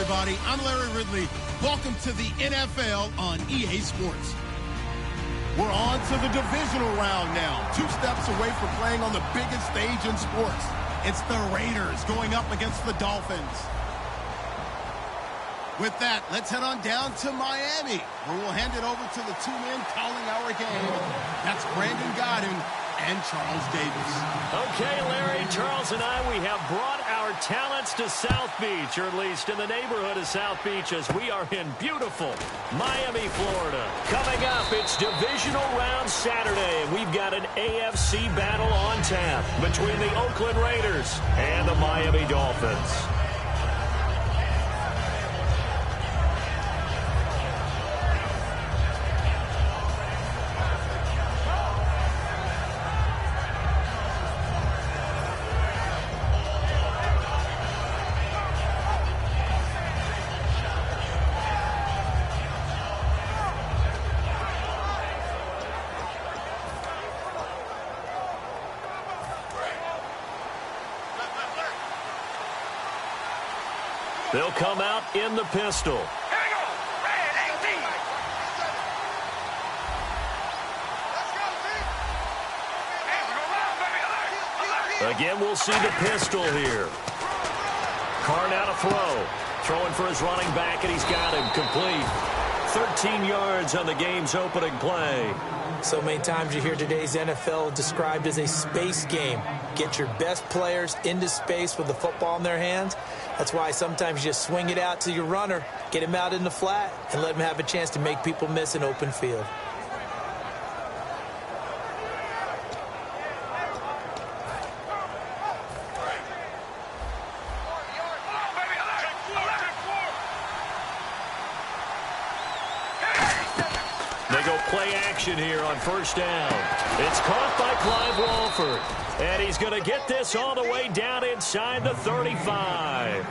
everybody. I'm Larry Ridley. Welcome to the NFL on EA Sports. We're on to the divisional round now. 2 steps away from playing on the biggest stage in sports. It's the Raiders going up against the Dolphins. With that, let's head on down to Miami, where we'll hand it over to the 2 men calling our game. That's Brandon Godden and Charles Davis. Okay, Larry, Charles and I, we have brought our talents to South Beach, or at least in the neighborhood of South Beach, as we are in beautiful Miami, Florida. Coming up, it's Divisional Round Saturday, and we've got an AFC battle on tap between the Oakland Raiders and the Miami Dolphins. They'll come out in the pistol. Again, we'll see the pistol here. Carr now to throw. Throwing for his running back, and he's got him complete. 13 yards on the game's opening play. So many times you hear today's NFL described as a space game. Get your best players into space with the football in their hands. That's why sometimes you just swing it out to your runner, get him out in the flat, and let him have a chance to make people miss an open field. They go play action here on first down. It's caught by Clive Walford. And he's going to get this all the way down inside the 35.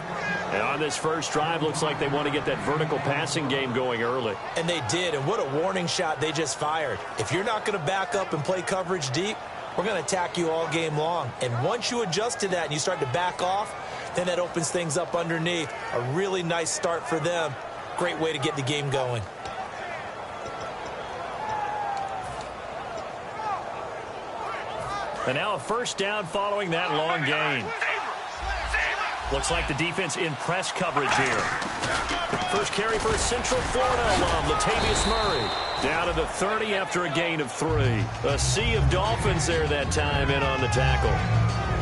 And on this first drive, looks like they want to get that vertical passing game going early. And they did, and what a warning shot they just fired. If you're not going to back up and play coverage deep, we're going to attack you all game long. And once you adjust to that and you start to back off, then that opens things up underneath. A really nice start for them. Great way to get the game going. And now a first down following that long gain. Looks like the defense in press coverage here. First carry for a Central Florida alum, Latavius Murray. Down to the 30 after a gain of 3. A sea of Dolphins there that time in on the tackle.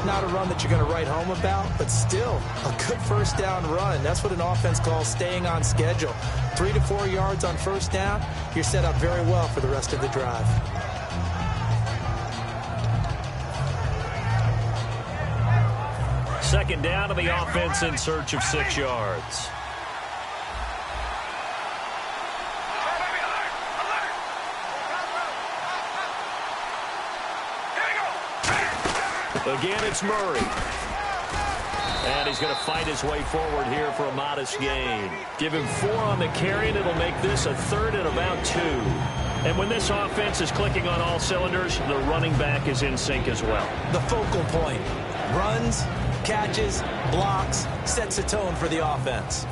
Not a run that you're going to write home about, but still a good first down run. That's what an offense calls staying on schedule. 3 to 4 yards on first down, you're set up very well for the rest of the drive. Second down to the offense in search of 6 yards. Again, it's Murray. And he's going to fight his way forward here for a modest gain. Give him 4 on the carry, and it'll make this a 3rd and about 2. And when this offense is clicking on all cylinders, the running back is in sync as well. The focal point. Runs, catches, blocks, sets a tone for the offense.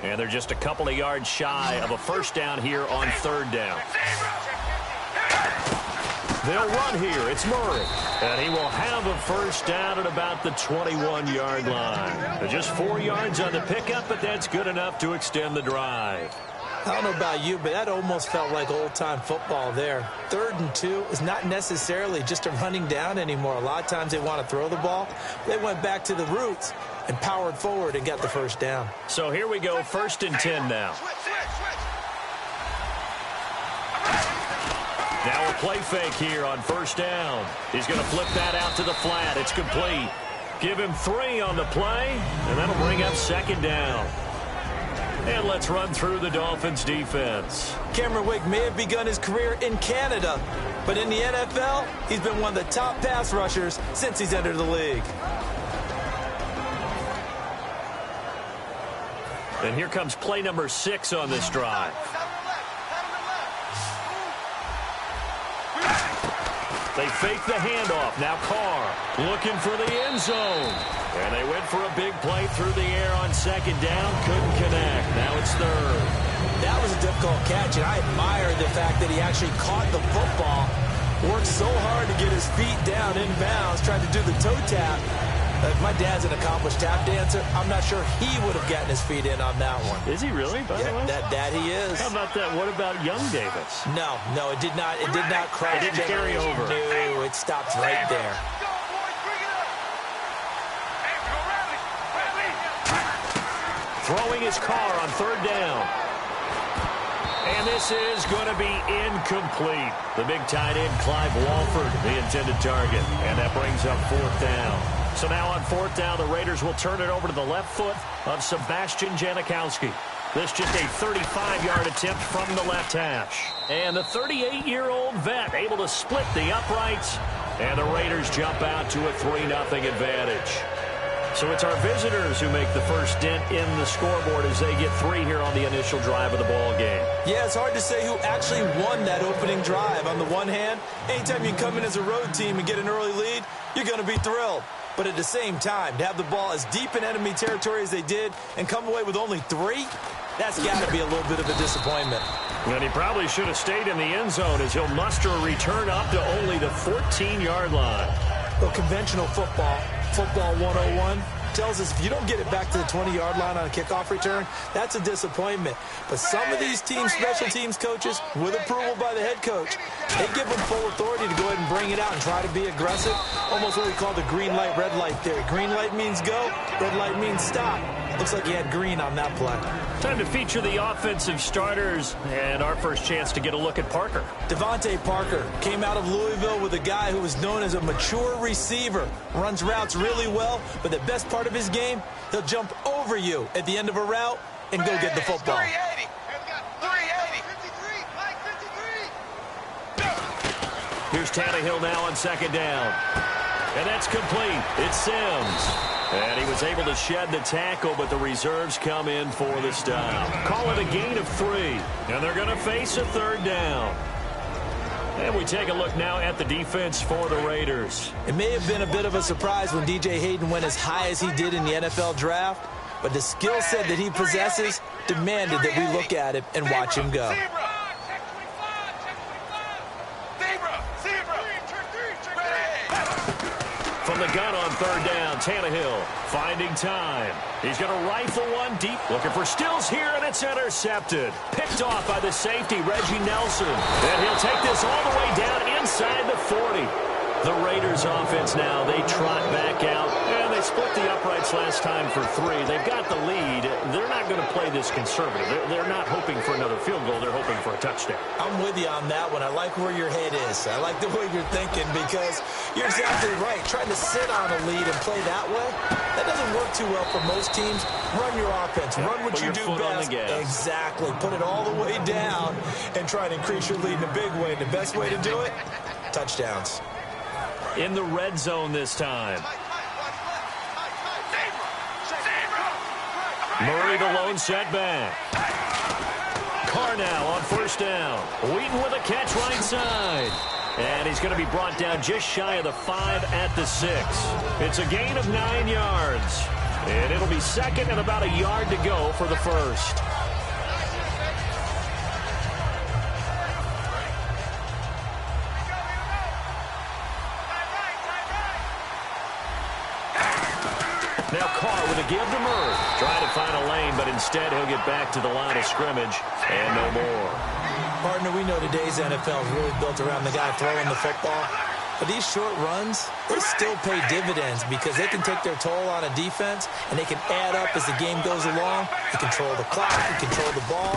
And they're just a couple of yards shy of a first down here on 3rd down. They'll run here. It's Murray. And he will have a first down at about the 21-yard line. Just 4 yards on the pickup, but that's good enough to extend the drive. I don't know about you, but that almost felt like old-time football there. 3rd and 2 is not necessarily just a running down anymore. A lot of times they want to throw the ball. They went back to the roots and powered forward and got the first down. So here we go, 1st and 10 now. Now a play fake here on first down. He's going to flip that out to the flat. It's complete. Give him 3 on the play, and that'll bring up 2nd down. And let's run through the Dolphins defense. Cameron Wake may have begun his career in Canada, but in the NFL, he's been one of the top pass rushers since he's entered the league. And here comes play number 6 on this drive. They fake the handoff. Now Carr looking for the end zone. And they went for a big play through the air on second down. Couldn't connect. Now it's third. That was a difficult catch, and I admire the fact that he actually caught the football, worked so hard to get his feet down inbounds, tried to do the toe tap. My dad's an accomplished tap dancer. I'm not sure he would have gotten his feet in on that one. Is he really, by the way? That he is. How about that? What about young Davis? No, it did not. It did not cross. It didn't carry over. No, it stopped right there. Throwing his car on third down. And this is going to be incomplete. The big tight end, Clive Walford, the intended target. And that brings up fourth down. So now on fourth down, the Raiders will turn it over to the left foot of Sebastian Janikowski. This just a 35-yard attempt from the left hash. And the 38-year-old vet able to split the uprights. And the Raiders jump out to a 3-0 advantage. So it's our visitors who make the first dent in the scoreboard as they get 3 here on the initial drive of the ball game. Yeah, it's hard to say who actually won that opening drive. On the one hand, anytime you come in as a road team and get an early lead, you're going to be thrilled. But at the same time, to have the ball as deep in enemy territory as they did and come away with only 3, that's got to be a little bit of a disappointment. And he probably should have stayed in the end zone as he'll muster a return up to only the 14-yard line. Well, conventional football 101, tells us if you don't get it back to the 20-yard line on a kickoff return, that's a disappointment. But some of these teams, special teams coaches, with approval by the head coach, they give them full authority to go ahead and bring it out and try to be aggressive. Almost what we call the green light, red light theory. Green light means go, red light means stop. Looks like he had green on that play. Time to feature the offensive starters and our first chance to get a look at Parker. Devontae Parker came out of Louisville with a guy who was known as a mature receiver. Runs routes really well, but the best part of his game, he'll jump over you at the end of a route and go get the football. 380. Here's Tannehill now on second down. And that's complete. It's Sims. And he was able to shed the tackle, but the reserves come in for the stop. Call it a gain of 3. And they're going to face a third down. And we take a look now at the defense for the Raiders. It may have been a bit of a surprise when DJ Hayden went as high as he did in the NFL draft, but the skill set that he possesses demanded that we look at him and watch him go. From the gun on third down, Tannehill finding time. He's going to rifle one deep, looking for Stills here, and it's intercepted. Picked off by the safety, Reggie Nelson. And he'll take this all the way down inside the 40. The Raiders offense now, they trot back out, and they split the uprights last time for 3. They've got the lead. They're not going to play this conservative. They're not hoping for another field goal. They're hoping for a touchdown. I'm with you on that one. I like where your head is. I like the way you're thinking because you're exactly right. Trying to sit on a lead and play that way, that doesn't work too well for most teams. Run your offense. Run what you do best. Exactly. Put it all the way down and try to increase your lead in a big way. The best way to do it, touchdowns. In the red zone this time. Murray the lone setback. Carr now on first down. Wheaton with a catch right side. And he's going to be brought down just shy of the 5 at the 6. It's a gain of 9 yards. And it'll be second and about a yard to go for the first. Now Carr with a give to Murray. Trying to find a lane, but instead he'll get back to the line of scrimmage and no more. Partner, we know today's NFL is really built around the guy throwing the football. But these short runs, they still pay dividends because they can take their toll on a defense and they can add up as the game goes along. You control the clock, you control the ball,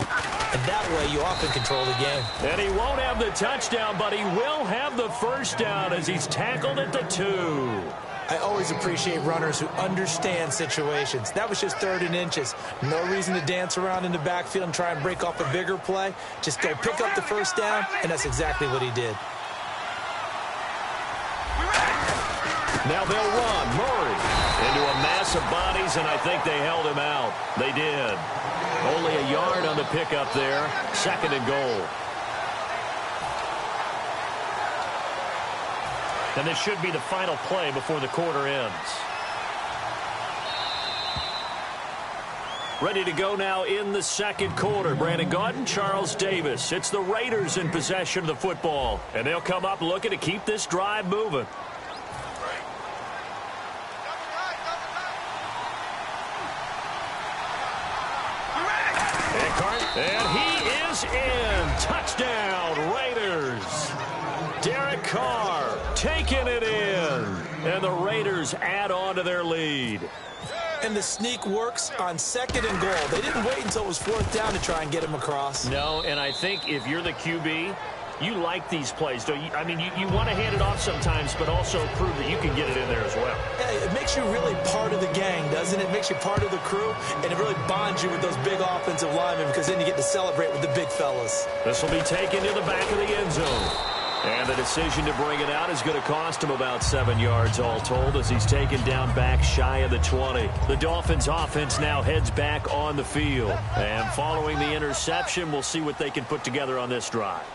and that way you often control the game. And he won't have the touchdown, but he will have the first down as he's tackled at the 2. I always appreciate runners who understand situations. That was just 3rd and inches. No reason to dance around in the backfield and try and break off a bigger play. Just go pick up the first down, and that's exactly what he did. Now they'll run. Murray into a mass of bodies, and I think they held him out. They did. Only a yard on the pickup there. 2nd and goal. And this should be the final play before the quarter ends. Ready to go now in the second quarter. Brandon Gaudin, Charles Davis. It's the Raiders in possession of the football. And they'll come up looking to keep this drive moving. And he is in. Touchdown, Raiders. Derek Carr taking it in. And the Raiders add on to their lead. And the sneak works on 2nd and goal. They didn't wait until it was 4th down to try and get him across. No, and I think if you're the QB, you like these plays, don't you? I mean, you want to hand it off sometimes, but also prove that you can get it in there as well. Yeah, it makes you really part of the gang, doesn't it? It makes you part of the crew, and it really bonds you with those big offensive linemen because then you get to celebrate with the big fellas. This will be taken to the back of the end zone. And the decision to bring it out is going to cost him about 7 yards all told as he's taken down back shy of the 20. The Dolphins offense now heads back on the field. And following the interception, we'll see what they can put together on this drive.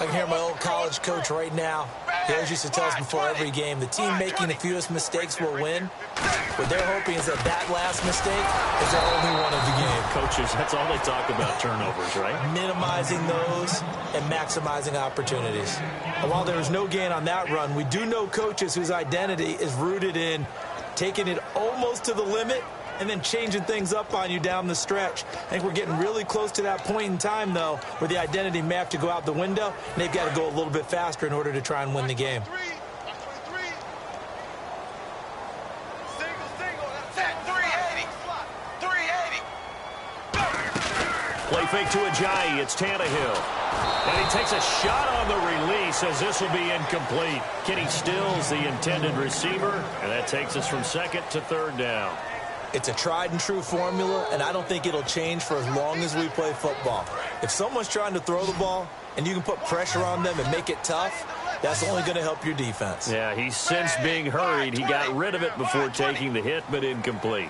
I can hear my old college coach right now. He always used to tell us before every game, the team making the fewest mistakes will win. What they're hoping is that last mistake is their only one of the game. Coaches, that's all they talk about, turnovers, right? Minimizing those and maximizing opportunities. And while there was no gain on that run, we do know coaches whose identity is rooted in taking it almost to the limit and then changing things up on you down the stretch. I think we're getting really close to that point in time, though, where the identity may have to go out the window, and they've got to go a little bit faster in order to try and win the game. Play fake to Ajayi. It's Tannehill. And he takes a shot on the release as this will be incomplete. Kenny Stills, the intended receiver, and that takes us from 2nd to 3rd down. It's a tried-and-true formula, and I don't think it'll change for as long as we play football. If someone's trying to throw the ball and you can put pressure on them and make it tough, that's only going to help your defense. Yeah, he's since being hurried. He got rid of it before taking the hit, but incomplete.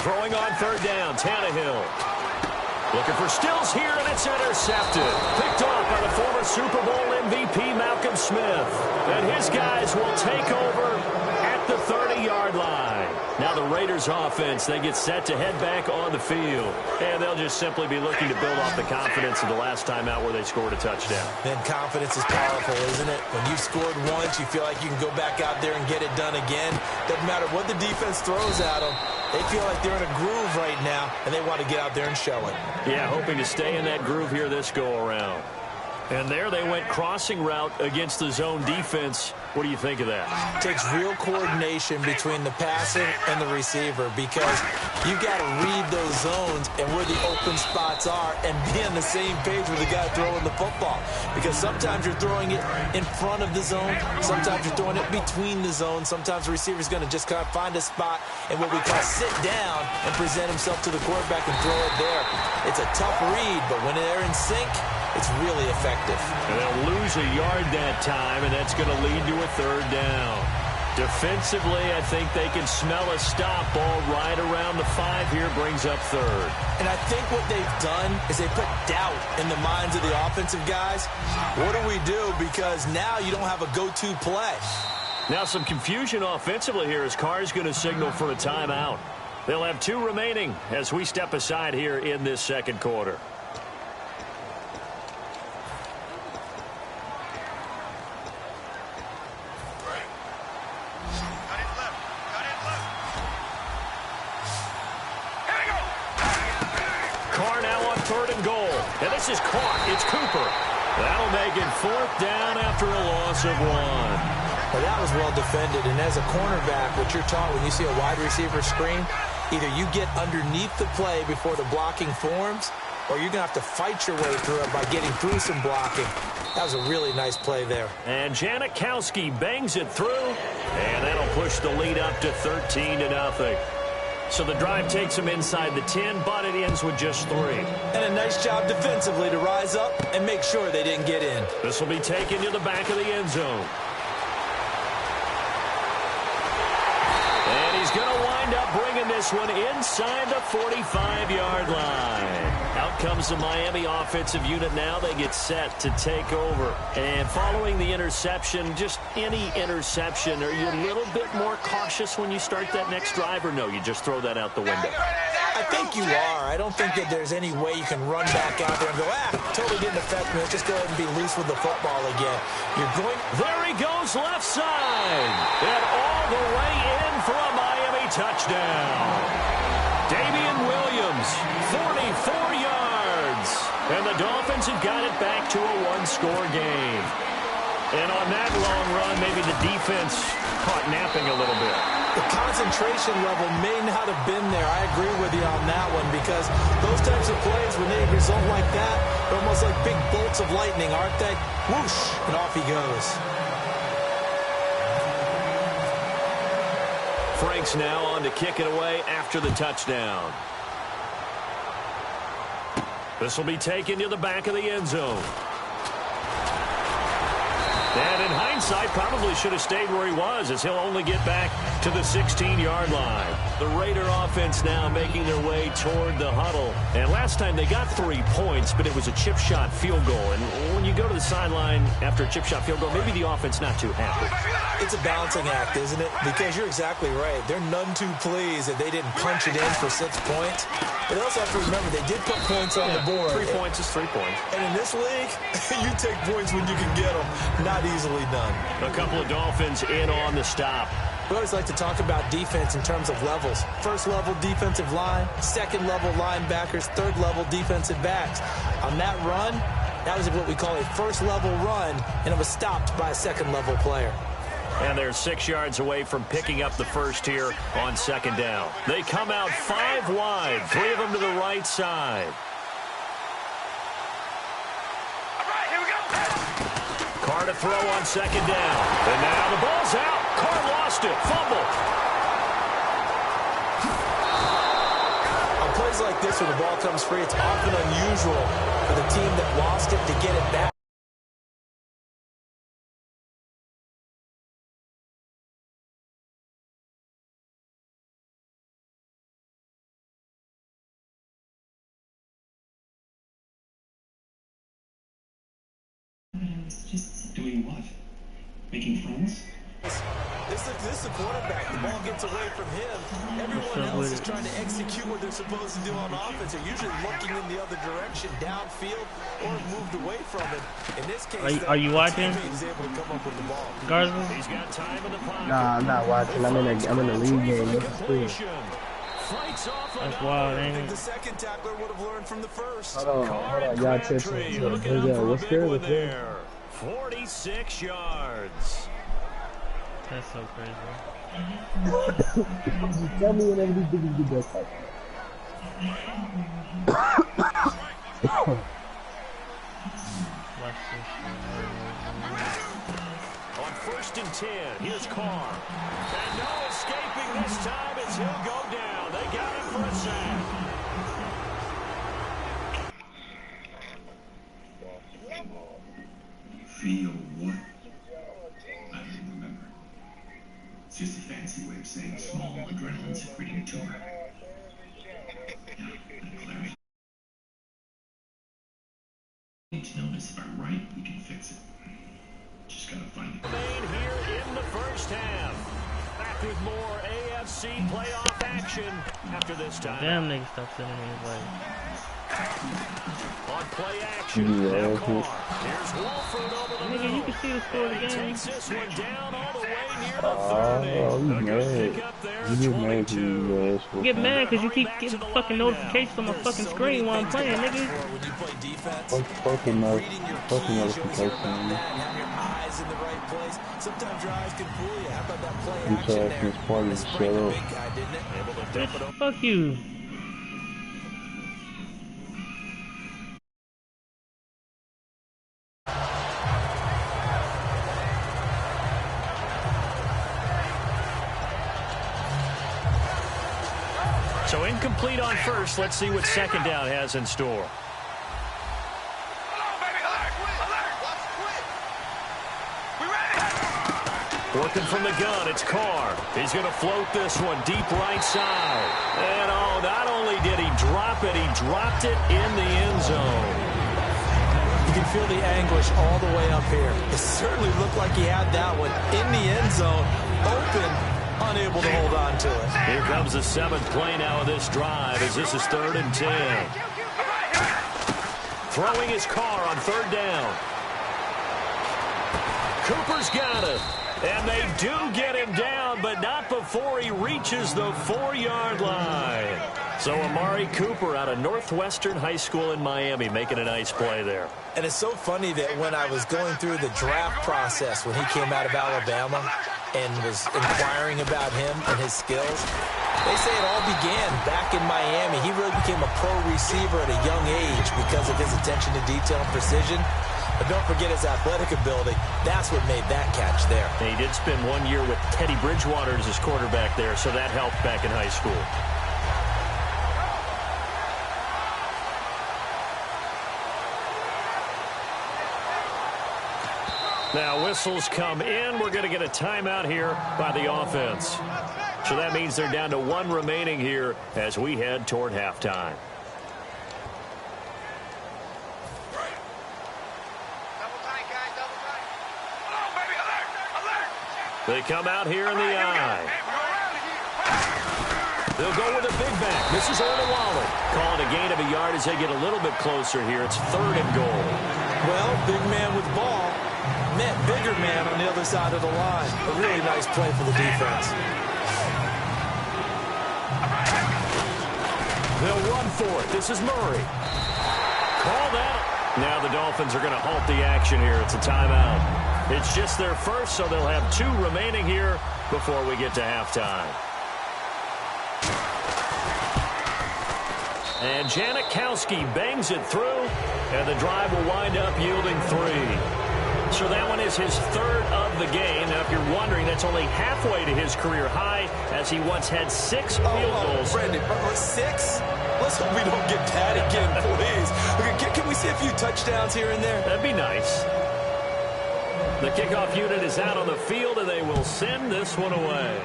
Throwing on 3rd down, Tannehill. Looking for Stills here, and it's intercepted. Picked off by the former Super Bowl MVP, Malcolm Smith. And his guys will take over at the 30-yard line. Now the Raiders offense, they get set to head back on the field. And they'll just simply be looking to build off the confidence of the last time out where they scored a touchdown. Then confidence is powerful, isn't it? When you've scored once, you feel like you can go back out there and get it done again. Doesn't matter what the defense throws at them. They feel like they're in a groove right now, and they want to get out there and show it. Yeah, hoping to stay in that groove here this go-around. And there they went crossing route against the zone defense. What do you think of that? It takes real coordination between the passer and the receiver because you've got to read those zones and where the open spots are and be on the same page with the guy throwing the football. Because sometimes you're throwing it in front of the zone. Sometimes you're throwing it between the zones. Sometimes the receiver's going to just kind of find a spot and what we call sit down and present himself to the quarterback and throw it there. It's a tough read, but when they're in sync, it's really effective. And they'll lose a yard that time, and that's going to lead to a 3rd down. Defensively, I think they can smell a stop. Ball right around the 5 here, brings up 3rd. And I think what they've done is they put doubt in the minds of the offensive guys. What do we do? Because now you don't have a go-to play. Now some confusion offensively here as Carr's going to signal for a timeout. They'll have 2 remaining as we step aside here in this second quarter. And this is caught. It's Cooper. That'll make it 4th down after a loss of 1. Well, that was well defended. And as a cornerback, what you're taught when you see a wide receiver screen, either you get underneath the play before the blocking forms, or you're going to have to fight your way through it by getting through some blocking. That was a really nice play there. And Janikowski bangs it through, and that'll push the lead up to 13-0. So the drive takes them inside the 10, but it ends with just 3. And a nice job defensively to rise up and make sure they didn't get in. This will be taken to the back of the end zone. And he's going to wind up bringing this one inside the 45-yard line. Out comes the Miami offensive unit now. They get set to take over. And following the interception, just any interception, are you a little bit more cautious when you start that next drive, or no, you just throw that out the window? I think you are. I don't think that there's any way you can run back out there and go, totally didn't affect me. Let's just go ahead and be loose with the football again. You're going. There he goes left side. And all the way in for a Miami touchdown. Damian Williams, 44 yards. And the Dolphins have got it back to a one-score game. And on that long run, maybe the defense caught napping a little bit. The concentration level may not have been there. I agree with you on that one because those types of plays, when they result like that, they're almost like big bolts of lightning, aren't they? Whoosh, and off he goes. Franks now on to kick it away after the touchdown. This will be taken to the back of the end zone. And in hindsight, probably should have stayed where he was, as he'll only get back to the 16-yard line. The Raider offense now making their way toward the huddle. And last time they got 3 points, but it was a chip shot field goal. And when you go to the sideline after a chip shot field goal, maybe the offense not too happy. It's a balancing act, isn't it? Because you're exactly right. They're none too pleased that they didn't punch it in for 6 points. But they also have to remember they did put points on the board. 3 points is 3 points. And in this league, you take points when you can get them. Not easily done. A couple of Dolphins in on the stop. We always like to talk about defense in terms of levels. First level defensive line, second level linebackers, third level defensive backs. On that run, that was what we call a first level run, and it was stopped by a second level player. And they're 6 yards away from picking up the first here on second down. They come out 5 wide, 3 of them to the right side. Carr to throw on second down. And now the ball's out. Carr lost it. Fumble. On plays like this where the ball comes free, it's often unusual for the team that lost it to get it back. Just doing what? Making friends? This is the quarterback. The ball gets away from him. Everyone else is trying to execute what they're supposed to do on offense. They're usually looking in the other direction, downfield, or moved away from it. In this case, are you watching? He's able to come up with the ball. Garza? He's got time in the pocket. Nah, I'm not watching. I'm in a league game. That's wild, ain't it? The second tackler would have learned from the first. Hold on. Y'all tripping. What's good? 46 yards. That's so crazy. Tell me whenever these niggas get that type. Watch this. On 1st and 10, here's Carr. And no escaping this time as he'll go down. They got him for a sack. Feel what? I don't remember. It's just a fancy way of saying small adrenaline secreting tumor. Yeah, and clarity. Need to know is if I'm right, we can fix it. Just gotta find it. Remain here in the first half. Back with more AFC playoff action after this time. Damn nigga, stop sending me away. On play action, now Carr. Here's Wolford over the middle. Nigga, you can see the score of the game. Takes this one down all the way near the 30. You Get mad because you keep getting fucking notifications on my fucking screen while I'm playing, nigga. When you play defense, fucking in notification. your eyes in the right place. Sometimes your eyes can fool you. How about that play You action said there? it's part of the Sprayed the show. big guy, didn't it? Able to dump it over. Fuck you. So incomplete on first. Let's see what second down has in store. Working from the gun, it's Carr. He's going to float this one deep right side. And oh, not only did he drop it, he dropped it in the end zone. You can feel the anguish all the way up here. It certainly looked like he had that one in the end zone, open, unable to hold on to it. Here comes the 7th play now of this drive as this is 3rd and 10. Throwing his car on 3rd down. Cooper's got it. And they do get him down, but not before he reaches the 4-yard line. So Amari Cooper out of Northwestern High School in Miami making a nice play there. And it's so funny that when I was going through the draft process when he came out of Alabama and was inquiring about him and his skills, they say it all began back in Miami. He really became a pro receiver at a young age because of his attention to detail and precision. But don't forget his athletic ability. That's what made that catch there. And he did spend 1 year with Teddy Bridgewater as his quarterback there, so that helped back in high school. Now whistles come in. We're going to get a timeout here by the offense. So that means they're down to 1 remaining here as we head toward halftime. They come out here in the eye. They'll go with a big back. This is Olawale. Calling a gain of a yard as they get a little bit closer here. It's 3rd and goal. Well, big man with ball met bigger man on the other side of the line. A really nice play for the defense. They'll run for it. This is Murray. Call that. Now the Dolphins are going to halt the action here. It's a timeout. It's just their first, so they'll have 2 remaining here before we get to halftime. And Janikowski bangs it through, and the drive will wind up yielding 3. So that one is his 3rd of the game. Now, if you're wondering, that's only halfway to his career high, as he once had 6 field goals. Brandon, 6? Let's hope we don't get that again, please. Okay, can we see a few touchdowns here and there? That'd be nice. The kickoff unit is out on the field, and they will send this one away.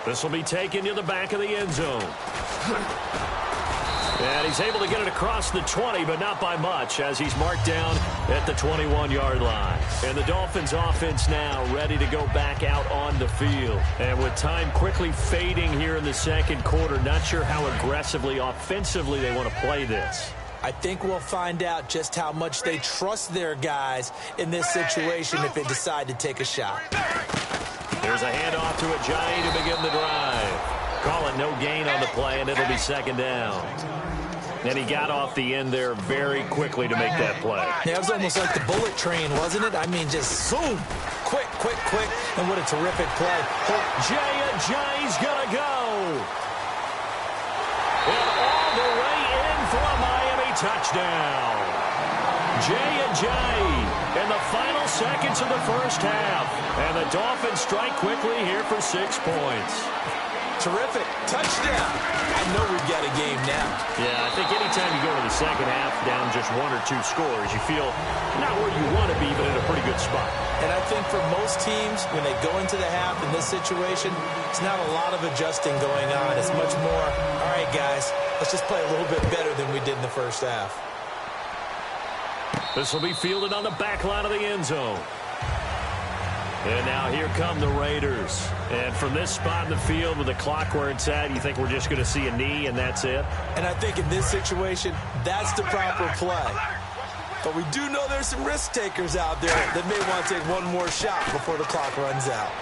This will be taken to the back of the end zone. And he's able to get it across the 20, but not by much, as he's marked down at the 21-yard line. And the Dolphins offense now ready to go back out on the field. And with time quickly fading here in the 2nd quarter, not sure how aggressively, offensively they want to play this. I think we'll find out just how much they trust their guys in this situation if they decide to take a shot. There's a handoff to Ajayi to begin the drive. Call it no gain on the play, and it'll be 2nd down. And he got off the end there very quickly to make that play. Yeah, it was almost like the bullet train, wasn't it? I mean, just zoom. Quick, quick, quick. And what a terrific play. Jay Ajayi's going to go. And all the way in for a Miami touchdown. Jay Ajayi in the final seconds of the first half. And the Dolphins strike quickly here for 6 points. Terrific. Touchdown. I know we've got a game now. Yeah, I think anytime you go to the second half down just 1 or 2 scores, you feel not where you want to be, but in a pretty good spot. And I think for most teams, when they go into the half in this situation, it's not a lot of adjusting going on. It's much more, all right, guys, let's just play a little bit better than we did in the first half. This will be fielded on the back line of the end zone. And now here come the Raiders. And from this spot in the field with the clock where it's at, you think we're just going to see a knee and that's it? And I think in this situation, that's the proper play. But we do know there's some risk takers out there that may want to take one more shot before the clock runs out.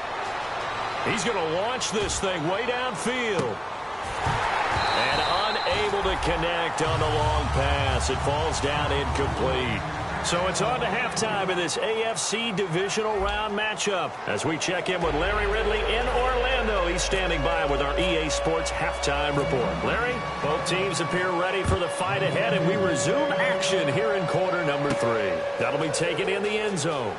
He's going to launch this thing way downfield. And unable to connect on the long pass. It falls down incomplete. So it's on to halftime in this AFC divisional round matchup. As we check in with Larry Ridley in Orlando. He's standing by with our EA Sports halftime report. Larry, both teams appear ready for the fight ahead, and we resume action here in quarter number 3. That'll be taken in the end zone.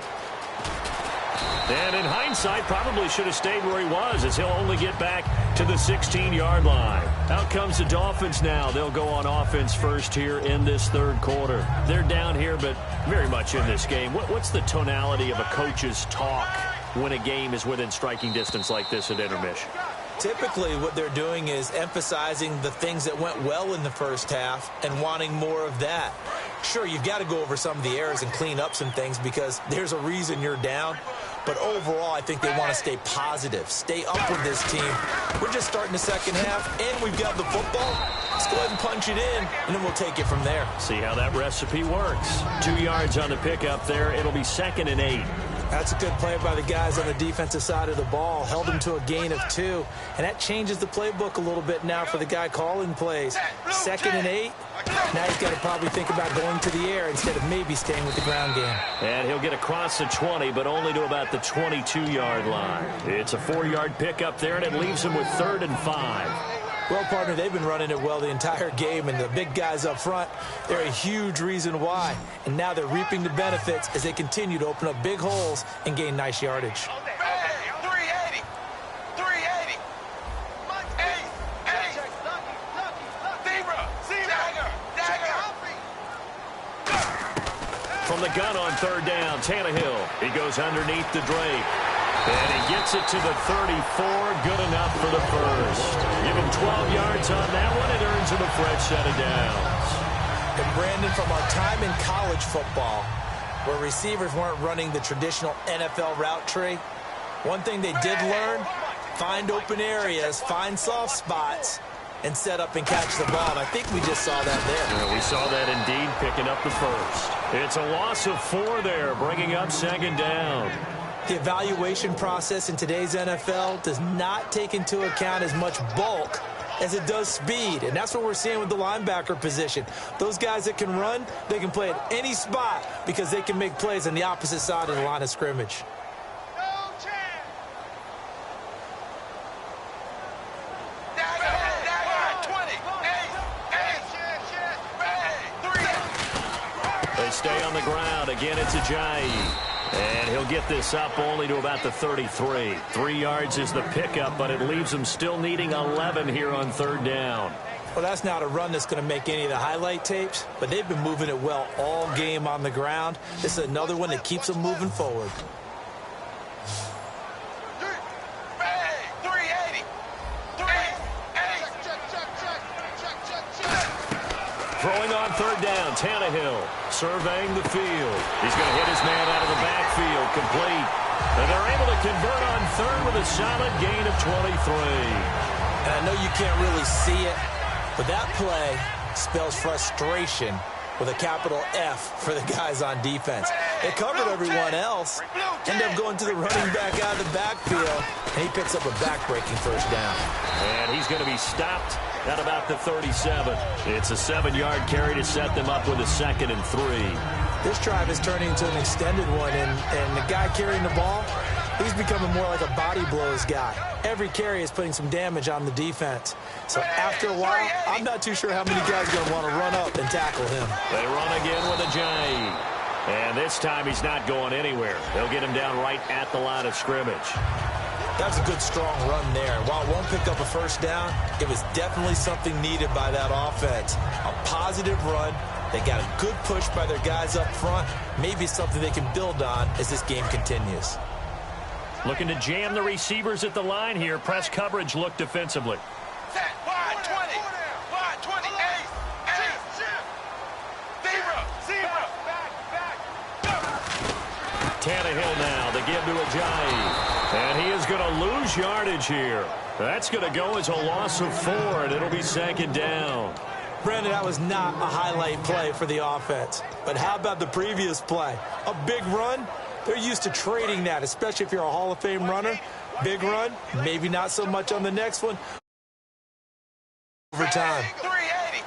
And in hindsight, probably should have stayed where he was, as he'll only get back to the 16-yard line. Out comes the Dolphins now. They'll go on offense first here in this 3rd quarter. They're down here, but very much in this game. What's the tonality of a coach's talk when a game is within striking distance like this at intermission? Typically, what they're doing is emphasizing the things that went well in the first half and wanting more of that. Sure, you've got to go over some of the errors and clean up some things because there's a reason you're down. But overall, I think they want to stay positive, stay up with this team. We're just starting the second half, and we've got the football. Let's go ahead and punch it in, and then we'll take it from there. See how that recipe works. 2 yards on the pickup there. It'll be 2nd and 8. That's a good play by the guys on the defensive side of the ball. Held them to a gain of 2. And that changes the playbook a little bit now for the guy calling plays. 2nd and 8. Now he's got to probably think about going to the air instead of maybe staying with the ground game. And he'll get across the 20, but only to about the 22-yard line. It's a 4-yard pickup there, and it leaves him with 3rd and 5. Well, partner, they've been running it well the entire game, and the big guys up front, they're a huge reason why. And now they're reaping the benefits as they continue to open up big holes and gain nice yardage. 380. 380. From the gun on 3rd down, Tannehill. He goes underneath to Drake. And he gets it to the 34. Good enough for the first. Give him 12 yards on that one. It earns him a fresh set of downs. And Brandon, from our time in college football, where receivers weren't running the traditional NFL route tree, one thing they did learn, find open areas, find soft spots, and set up and catch the ball. And I think we just saw that there. Yeah, we saw that indeed, picking up the first. It's a loss of 4 there, bringing up 2nd down. The evaluation process in today's NFL does not take into account as much bulk as it does speed. And that's what we're seeing with the linebacker position. Those guys that can run, they can play at any spot because they can make plays on the opposite side of the line of scrimmage. They stay on the ground. Again, it's Ajayi. And he'll get this up only to about the 33. 3 yards is the pickup, but it leaves him still needing 11 here on 3rd down. Well, that's not a run that's going to make any of the highlight tapes, but they've been moving it well all game on the ground. This is another one that keeps them moving forward. 380. Throwing on 3rd down, Tannehill surveying the field. He's going to hit his man out of the backfield, complete. And they're able to convert on 3rd with a solid gain of 23. And I know you can't really see it, but that play spells frustration with a capital F for the guys on defense. They covered everyone else, end up going to the running back out of the backfield, and he picks up a back-breaking 1st down. And he's going to be stopped at about the 37. It's a 7-yard carry to set them up with a 2nd and 3. This drive is turning into an extended one, and the guy carrying the ball, he's becoming more like a body blows guy. Every carry is putting some damage on the defense. So after a while, I'm not too sure how many guys are going to want to run up and tackle him. They run again with Ajayi. And this time he's not going anywhere. They'll get him down right at the line of scrimmage. That's a good, strong run there. And while it won't pick up a 1st down, it was definitely something needed by that offense. A positive run. They got a good push by their guys up front. Maybe something they can build on as this game continues. Looking to jam the receivers at the line here. Press coverage look defensively. Wide 20. Wide 20. Zebra. Tannehill now. They give to Ajayi. And he is going to lose yardage here. That's going to go as a loss of 4, and it'll be 2nd down. Brandon, that was not a highlight play for the offense. But how about the previous play? A big run? They're used to trading that, especially if you're a Hall of Fame runner. Big run, maybe not so much on the next one. Over time. 380.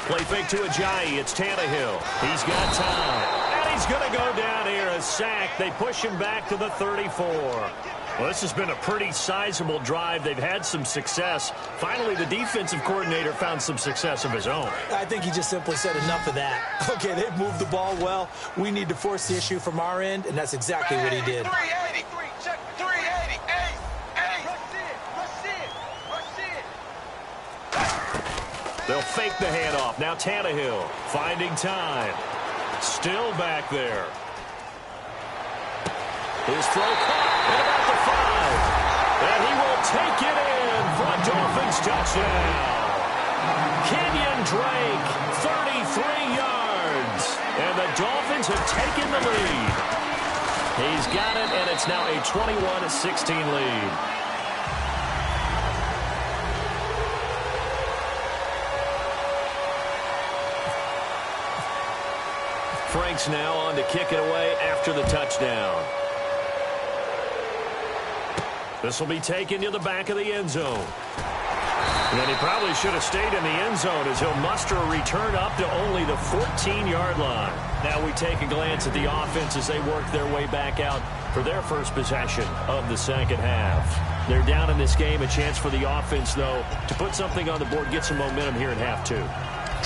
Play fake to Ajayi. It's Tannehill. He's got time. And he's going to go down here. A sack. They push him back to the 34. Well, this has been a pretty sizable drive. They've had some success. Finally, the defensive coordinator found some success of his own. I think he just simply said enough of that. Okay, they've moved the ball well. We need to force the issue from our end, and that's exactly what he did. 380. 380. They'll fake the handoff. Now Tannehill finding time. Still back there. His throw caught at about the 5. And he will take it in for a Dolphins touchdown. Kenyon Drake, 33 yards. And the Dolphins have taken the lead. He's got it, and it's now a 21-16 lead. Franks now on to kick it away after the touchdown. This will be taken to the back of the end zone. And he probably should have stayed in the end zone as he'll muster a return up to only the 14-yard line. Now we take a glance at the offense as they work their way back out for their first possession of the second half. They're down in this game. A chance for the offense, though, to put something on the board, get some momentum here in half two.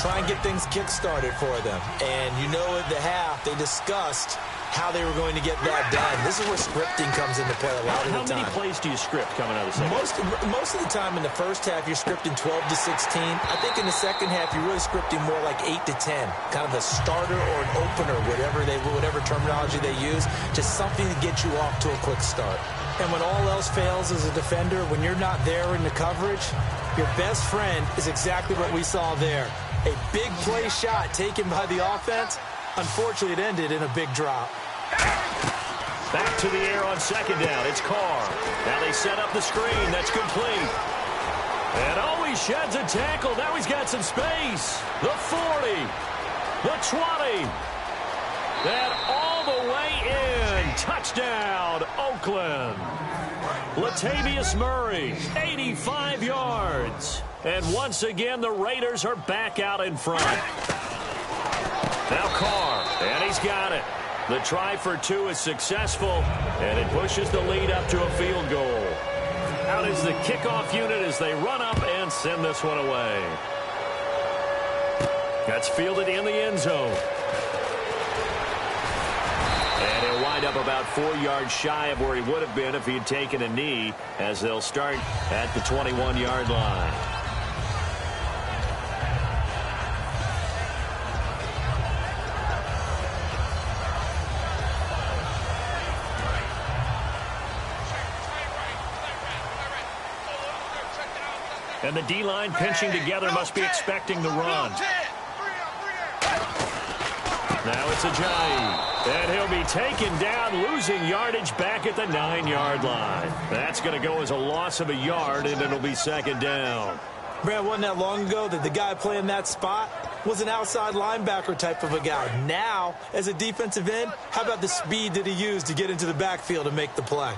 Try and get things kick-started for them. And you know at the half, they discussed how they were going to get that done. This is where scripting comes into play a lot of the time. How many plays do you script coming out of the second? Most of the time in the first half, you're scripting 12 to 16. I think in the second half, you're really scripting more like 8 to 10. Kind of a starter or an opener, whatever terminology they use. Just something to get you off to a quick start. And when all else fails as a defender, when you're not there in the coverage, your best friend is exactly what we saw there. A big play shot taken by the offense. Unfortunately, it ended in a big drop. Back to the air on second down. It's Carr. Now they set up the screen. That's complete. And he sheds a tackle. Now he's got some space. The 40. The 20. And all the way in. Touchdown, Oakland. Latavius Murray, 85 yards. And once again, the Raiders are back out in front. Now Carr, and he's got it. The try for two is successful, and it pushes the lead up to a field goal. Out is the kickoff unit as they run up and send this one away. That's fielded in the end zone. And he'll wind up about 4 yards shy of where he would have been if he had taken a knee, as they'll start at the 21-yard line. And the D-line pinching together must be expecting the run. Now it's Ajayi. And he'll be taken down, losing yardage back at the 9-yard line. That's going to go as a loss of a yard, and it'll be second down. Brad, wasn't that long ago that the guy playing that spot was an outside linebacker type of a guy. Now, as a defensive end, how about the speed that he used to get into the backfield and make the play?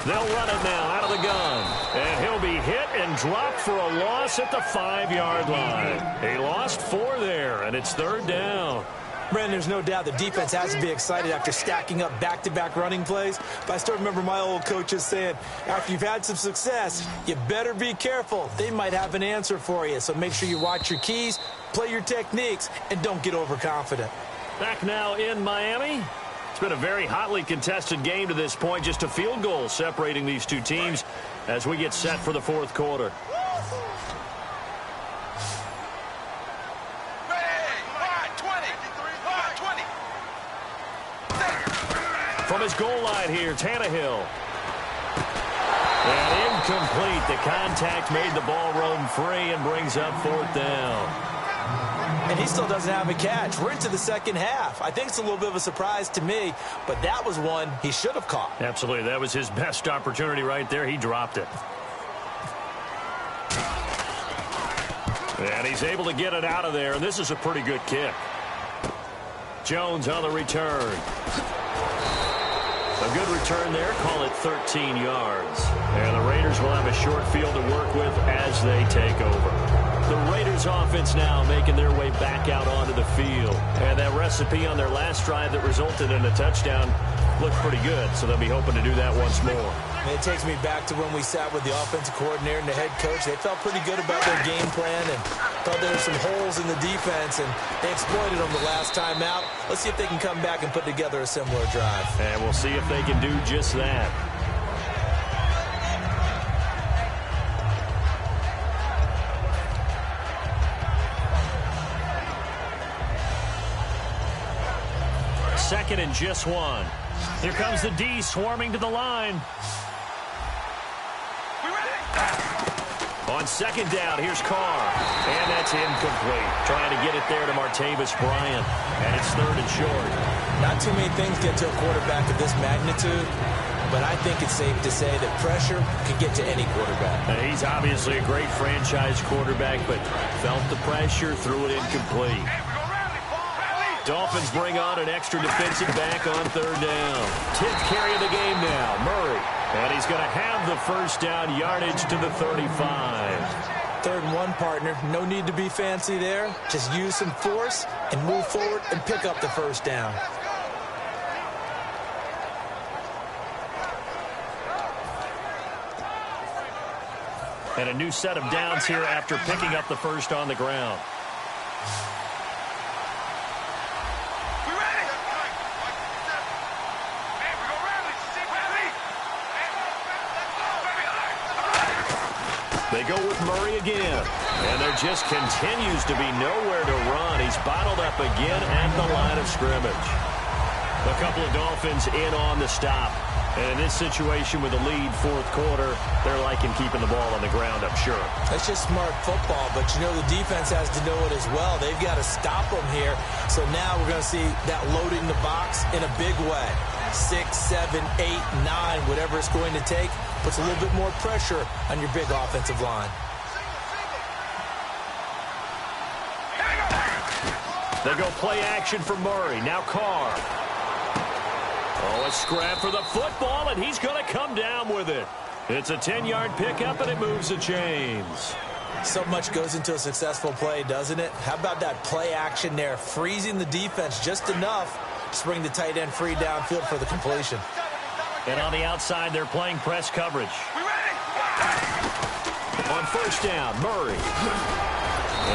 They'll run it now out of the gun. And he'll be hit and dropped for a loss at the 5-yard line. He lost 4 there, and it's third down. Brandon, there's no doubt the defense has to be excited after stacking up back-to-back running plays. But I still remember my old coaches saying, after you've had some success, you better be careful. They might have an answer for you. So make sure you watch your keys, play your techniques, and don't get overconfident. Back now in Miami. It's been a very hotly contested game to this point. Just a field goal separating these two teams as we get set for the fourth quarter. From his goal line here, Tannehill. And incomplete. The contact made the ball roam free and brings up fourth down. And he still doesn't have a catch. We're into the second half. I think it's a little bit of a surprise to me, but that was one he should have caught. Absolutely. That was his best opportunity right there. He dropped it. And he's able to get it out of there, and this is a pretty good kick. Jones on the return. A good return there. Call it 13 yards. And the Raiders will have a short field to work with as they take over. The Raiders offense now making their way back out onto the field. And that recipe on their last drive that resulted in a touchdown looked pretty good, so they'll be hoping to do that once more. And it takes me back to when we sat with the offensive coordinator and the head coach. They felt pretty good about their game plan and thought there were some holes in the defense, and they exploited them the last time out. Let's see if they can come back and put together a similar drive. And we'll see if they can do just that. Second and just 1. Here comes the D swarming to the line. On On second down, here's Carr. And that's incomplete. Trying to get it there to Martavis Bryant. And it's third and short. Not too many things get to a quarterback of this magnitude, but I think it's safe to say that pressure can get to any quarterback. And he's obviously a great franchise quarterback, but felt the pressure, threw it incomplete. Dolphins bring on an extra defensive back on third down. 10th carry of the game now, Murray. And he's going to have the first down, yardage to the 35. 3rd and 1, partner. No need to be fancy there. Just use some force and move forward and pick up the first down. And a new set of downs here after picking up the first on the ground. They go with Murray again. And there just continues to be nowhere to run. He's bottled up again at the line of scrimmage. A couple of Dolphins in on the stop. And in this situation with a lead, 4th quarter, they're liking keeping the ball on the ground, I'm sure. That's just smart football, but you know the defense has to know it as well. They've got to stop them here. So now we're going to see that loading the box in a big way. 6, 7, 8, 9, whatever it's going to take, puts a little bit more pressure on your big offensive line. They go play action for Murray. Now Carr. Oh, a scrap for the football, and he's going to come down with it. It's a 10-yard pickup, and it moves the chains. So much goes into a successful play, doesn't it? How about that play action there, freezing the defense just enough to bring the tight end free downfield for the completion. And on the outside, they're playing press coverage. On first down, Murray.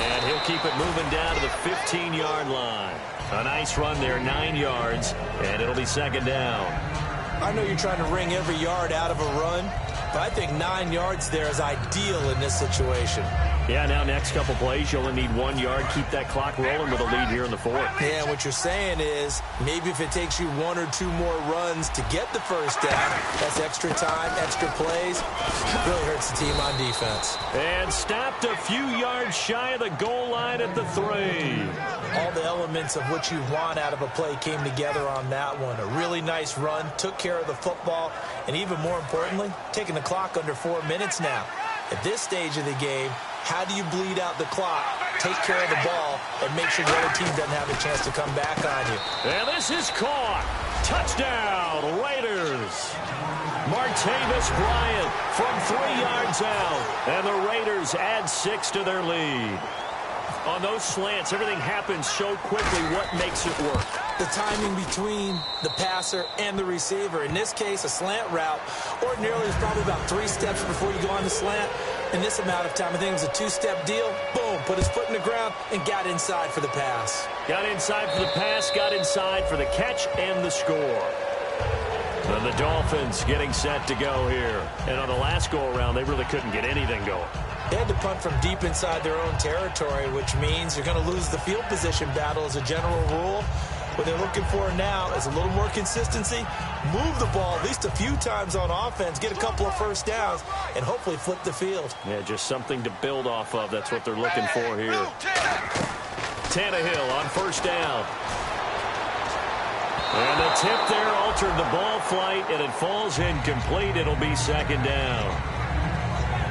And he'll keep it moving down to the 15-yard line. A nice run there, 9 yards, and it'll be second down. I know you're trying to wring every yard out of a run, but I think 9 yards there is ideal in this situation. Yeah, now next couple plays, you only need 1 yard. Keep that clock rolling with a lead here in the 4th. Yeah, what you're saying is maybe if it takes you 1 or 2 more runs to get the first down, that's extra time, extra plays. It really hurts the team on defense. And stopped a few yards shy of the goal line at the 3. All the elements of what you want out of a play came together on that one. A really nice run, took care of the football, and even more importantly, taking the clock under 4 minutes now. At this stage of the game, how do you bleed out the clock, take care of the ball, and make sure the other team doesn't have a chance to come back on you? And this is caught. Touchdown, Raiders. Martavis Bryant from 3 yards out. And the Raiders add 6 to their lead. On those slants, everything happens so quickly. What makes it work? The timing between the passer and the receiver. In this case, a slant route. Ordinarily, it's probably about 3 steps before you go on the slant. In this amount of time, I think it was a 2-step deal. Boom, put his foot in the ground and got inside for the pass. Got inside for the pass, got inside for the catch and the score. And the Dolphins getting set to go here. And on the last go-around, they really couldn't get anything going. They had to punt from deep inside their own territory, which means you're going to lose the field position battle as a general rule. What they're looking for now is a little more consistency, move the ball at least a few times on offense, get a couple of first downs, and hopefully flip the field. Yeah, just something to build off of. That's what they're looking for here. Tannehill on first down. And the tip there altered the ball flight, and it falls incomplete. It'll be second down.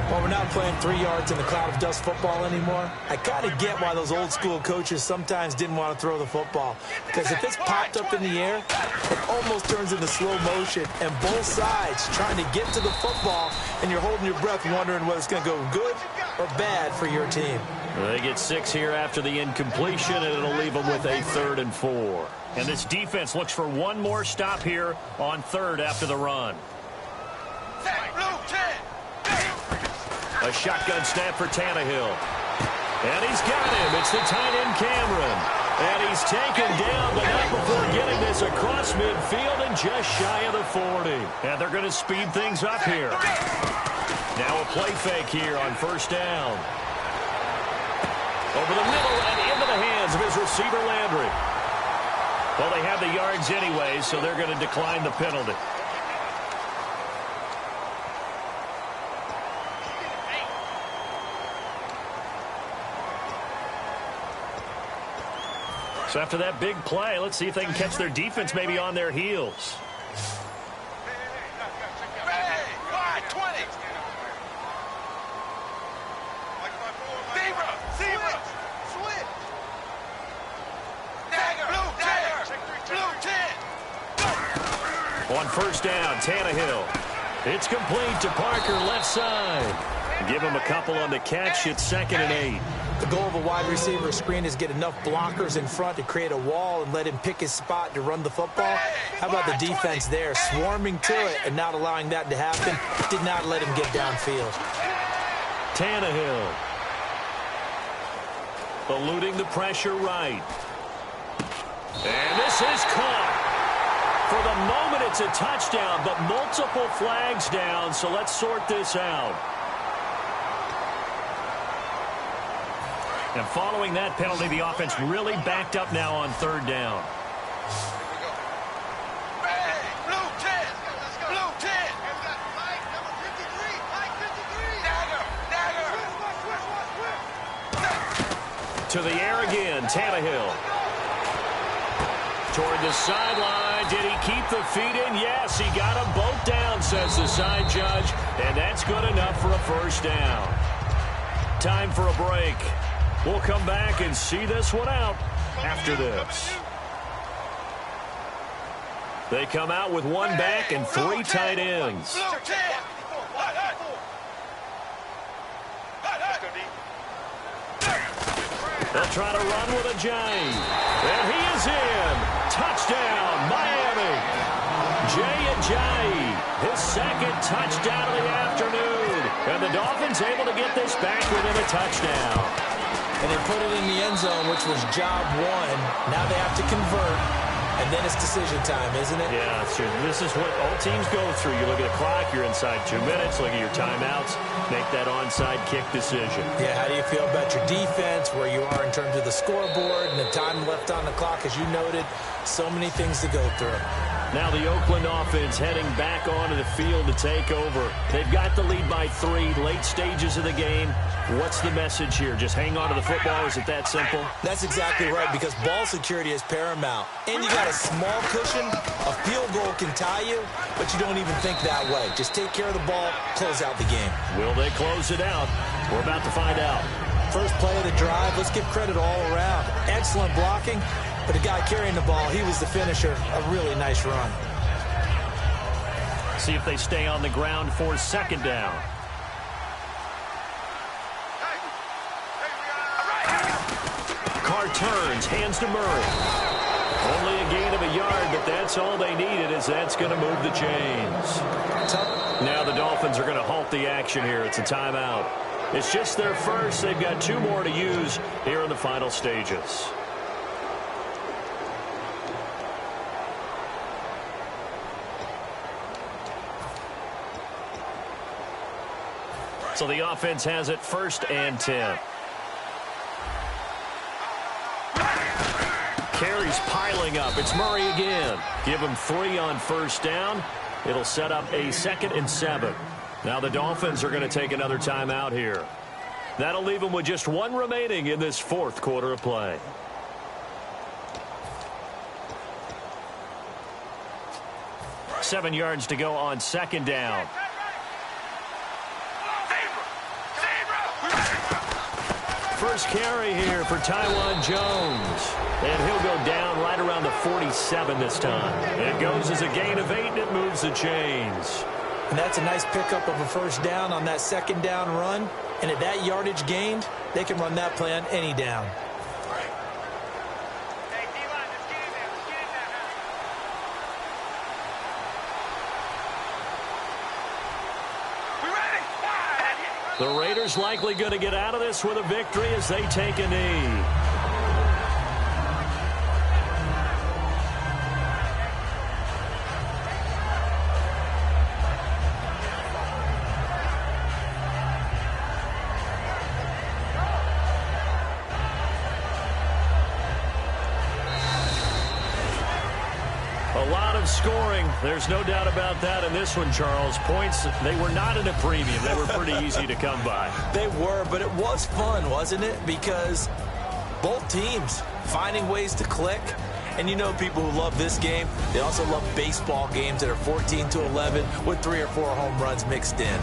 Well, we're not playing 3 yards in the cloud of dust football anymore. I kind of get why those old school coaches sometimes didn't want to throw the football. Because if it's popped up in the air, it almost turns into slow motion. And both sides trying to get to the football, and you're holding your breath wondering whether it's going to go good or bad for your team. They get 6 here after the incompletion, and it'll leave them with a 3rd and 4. And this defense looks for one more stop here on 3rd after the run. A shotgun snap for Tannehill. And he's got him. It's the tight end Cameron. And he's taken down, but not before getting this across midfield and just shy of the 40. And they're going to speed things up here. Now a play fake here on first down. Over the middle and into the hands of his receiver Landry. Well, they have the yards anyway, so they're going to decline the penalty. So after that big play, let's see if they can catch their defense maybe on their heels. Hey, wide 20. Zebra. Switch. Dagger. Blue 10. On first down, Tannehill. It's complete to Parker, left side. Give him a couple on the catch. It's 2nd and 8. The goal of a wide receiver screen is get enough blockers in front to create a wall and let him pick his spot to run the football. How about the defense there, swarming to it and not allowing that to happen? Did not let him get downfield. Tannehill. Eluding the pressure right. And this is caught. For the moment, it's a touchdown, but multiple flags down, so let's sort this out. And following that penalty, the offense really backed up now on 3rd down. Hey, blue 10. Blue 10. Number 53. Dagger. To the air again, Tannehill. Toward the sideline. Did he keep the feet in? Yes, he got them both down, says the side judge. And that's good enough for a first down. Time for a break. We'll come back and see this one out after this. They come out with one back and 3 tight ends. Blue 10. They'll try to run with a J. And he is in. Touchdown, Miami. Jay, his 2nd touchdown of the afternoon. And the Dolphins able to get this back within a touchdown. And they put it in the end zone, which was job 1. Now they have to convert, and then it's decision time, isn't it? Yeah, that's true. This is what all teams go through. You look at the clock, you're inside 2 minutes, look at your timeouts, make that onside kick decision. Yeah, how do you feel about your defense, where you are in terms of the scoreboard, and the time left on the clock, as you noted, so many things to go through. Now the Oakland offense heading back onto the field to take over. They've got the lead by 3, late stages of the game. What's the message here? Just hang on to the football? Is it that simple? That's exactly right, because ball security is paramount. And you got a small cushion. A field goal can tie you, but you don't even think that way. Just take care of the ball, close out the game. Will they close it out? We're about to find out. First play of the drive, let's give credit all around. Excellent blocking, but the guy carrying the ball, he was the finisher. A really nice run. See if they stay on the ground for 2nd down. Carr turns, hands to Murray. Only a gain of a yard, but that's all they needed, as that's going to move the chains. Now the Dolphins are going to halt the action here. It's a timeout. It's just their first. They've got 2 more to use here in the final stages. So the offense has it 1st and 10. Carries piling up. It's Murray again. Give him 3 on first down. It'll set up a 2nd and 7. Now the Dolphins are going to take another timeout here. That'll leave them with just 1 remaining in this 4th quarter of play. Seven yards to go on 2nd down. First carry here for Taiwan Jones. And he'll go down right around the 47 this time. It goes as a gain of 8, and it moves the chains. And that's a nice pickup of a first down on that 2nd down run. And at that yardage gained, they can run that play on any down. The Raiders likely going to get out of this with a victory as they take a knee. Scoring, there's no doubt about that in this one, Charles. Points, they were not in a premium. They were pretty easy to come by. They were, but it was fun, wasn't it? Because Both teams finding ways to click. And you know people who love this game, they also love baseball games that are 14-11 with 3 or 4 home runs mixed in.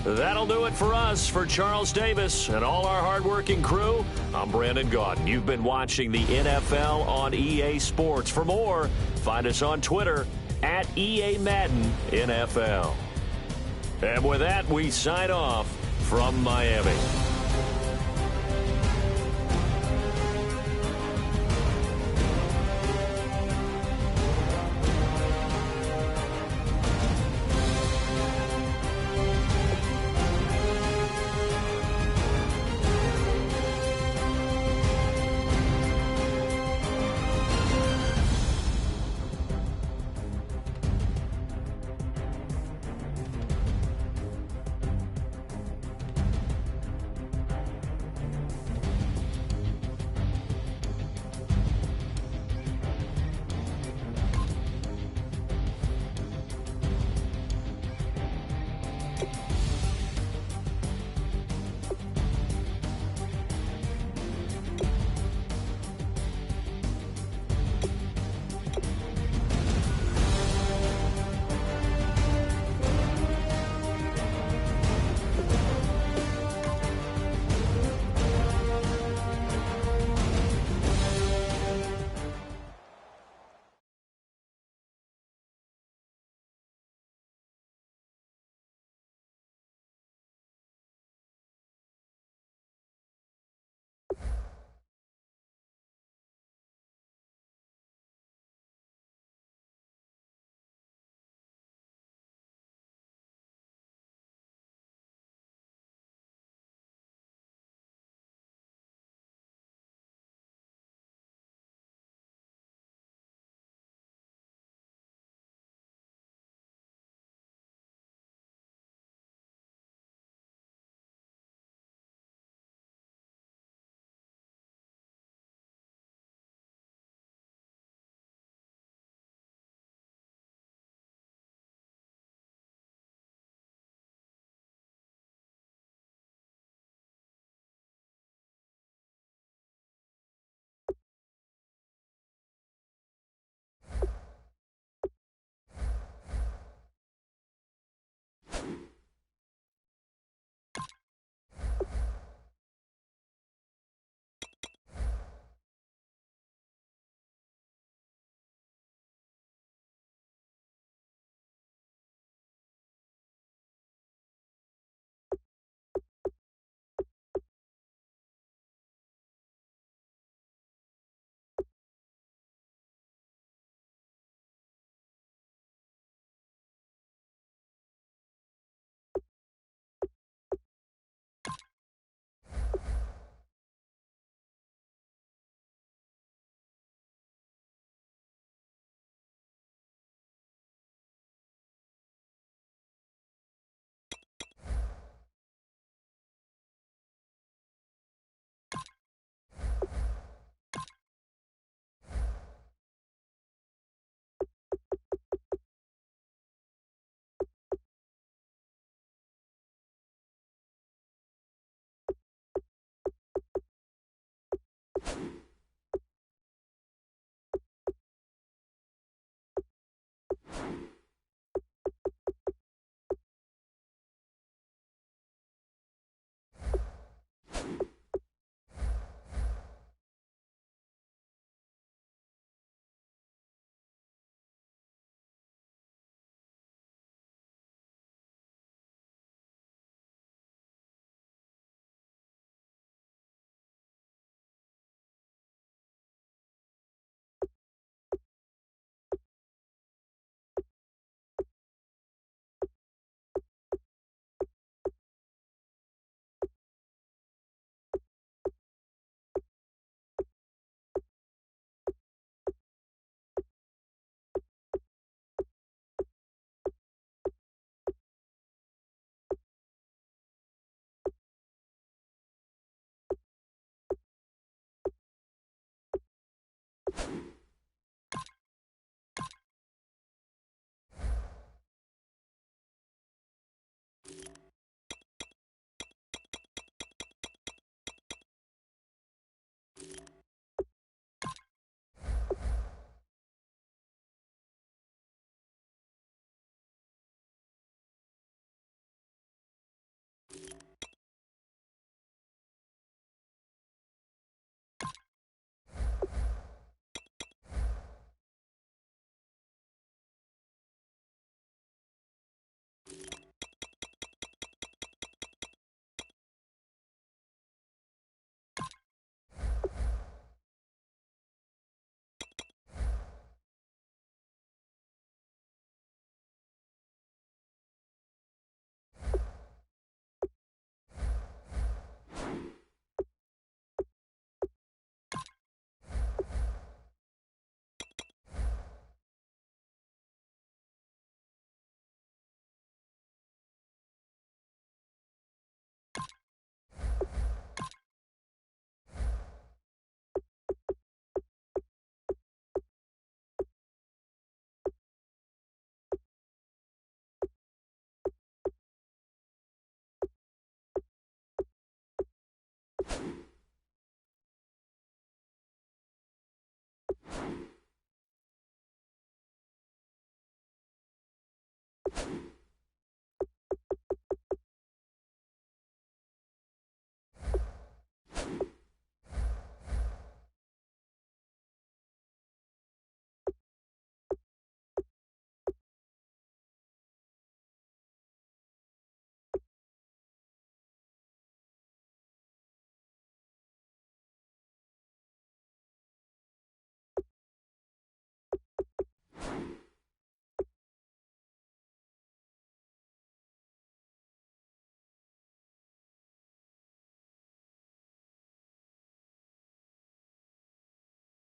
That'll do it for us. For Charles Davis and all our hardworking crew, I'm Brandon Gaudin. You've been watching the NFL on EA Sports. For more, find us on Twitter at EA Madden NFL. And with that, we sign off from Miami.